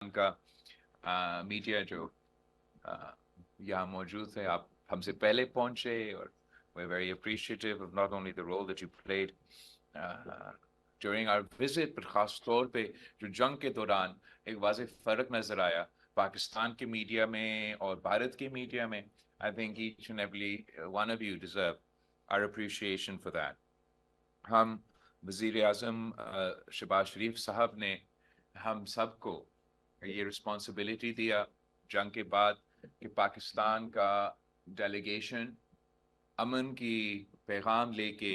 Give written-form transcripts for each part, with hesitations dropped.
का मीडिया जो यहाँ मौजूद है, आप हमसे पहले पहुंचे और we're very appreciative of not only the role that you played during our visit, but खास तौर पे जो जंग के दौरान एक वाज़ेह फ़र्क नज़र आया पाकिस्तान के मीडिया में और भारत के मीडिया में. I think each and every one of you deserve our appreciation for that. हम वज़ीर आज़म शहबाज शरीफ साहब ने हम सबको ये रिस्पॉन्सिबिलिटी दिया जंग के बाद कि पाकिस्तान का डेलीगेशन अमन की पैगाम लेके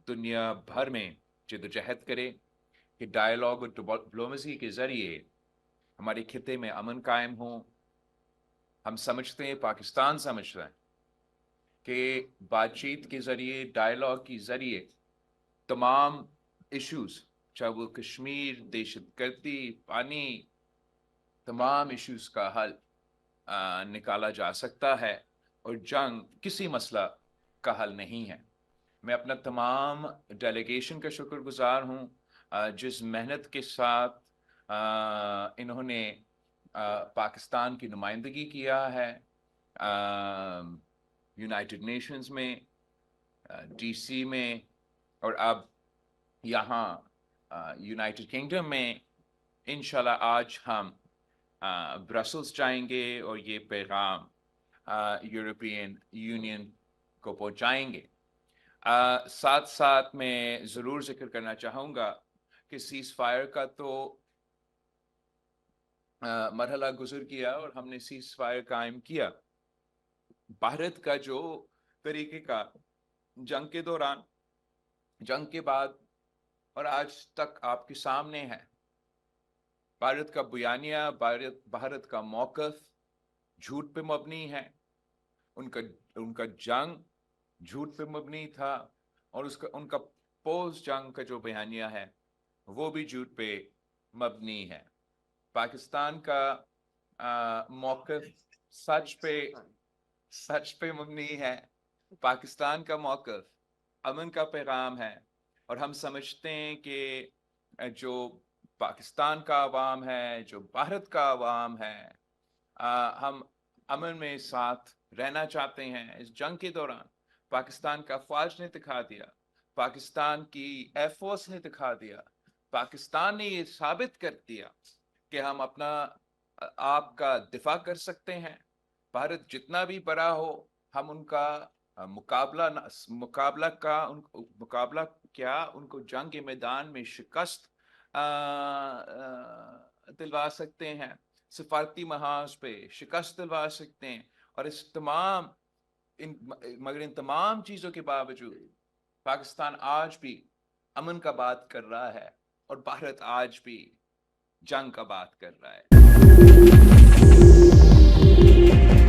दुनिया भर में जद्दोजहद करे कि डायलॉग और डिप्लोमेसी के ज़रिए हमारे खिते में अमन कायम हो. हम समझते हैं, पाकिस्तान समझता है कि बातचीत के ज़रिए, डायलॉग के ज़रिए तमाम इश्यूज़, चाहे वो कश्मीर, दहशतगर्दी, पानी, तमाम इश्यूज़ का हल निकाला जा सकता है और जंग किसी मसला का हल नहीं है. मैं अपना तमाम डेलीगेशन का शुक्रगुजार हूँ जिस मेहनत के साथ इन्होंने पाकिस्तान की नुमाइंदगी किया है यूनाइटेड नेशंस में, DC में और अब यहाँ यूनाइटेड किंगडम में. इंशाल्लाह आज हम ब्रसल्स जाएंगे और ये पैगाम यूरोपियन यूनियन को पहुंचाएंगे. साथ साथ मैं ज़रूर जिक्र करना चाहूँगा कि सीज़ फायर का तो मरहला गुजर किया और हमने सीज़ फायर कायम किया. भारत का जो तरीके का जंग के दौरान, जंग के बाद और आज तक आपके सामने है, भारत का बयानिया, भारत का मौक़िफ़ झूठ पे मबनी है. उनका जंग झूठ पे मबनी था और उनका पोस्ट जंग का जो बयानिया है वो भी झूठ पे मबनी है. पाकिस्तान का मौक़िफ़ सच पे मबनी है. पाकिस्तान का मौक़िफ़ अमन का पैगाम है और हम समझते हैं कि जो पाकिस्तान का अवाम है, जो भारत का अवाम है, हम अमन में साथ रहना चाहते हैं. इस जंग के दौरान पाकिस्तान का फ़ौज ने दिखा दिया, पाकिस्तान की एयरफोर्स ने दिखा दिया, पाकिस्तान ने ये साबित कर दिया कि हम अपना आप का दिफा कर सकते हैं. भारत जितना भी बड़ा हो, हम उनका मुकाबला क्या, उनको जंग के मैदान में शिकस्त दिलवा सकते हैं, सिफारती महाज पे शिकस्त दिलवा सकते हैं. और मगर इन तमाम चीज़ों के बावजूद पाकिस्तान आज भी अमन का बात कर रहा है और भारत आज भी जंग का बात कर रहा है.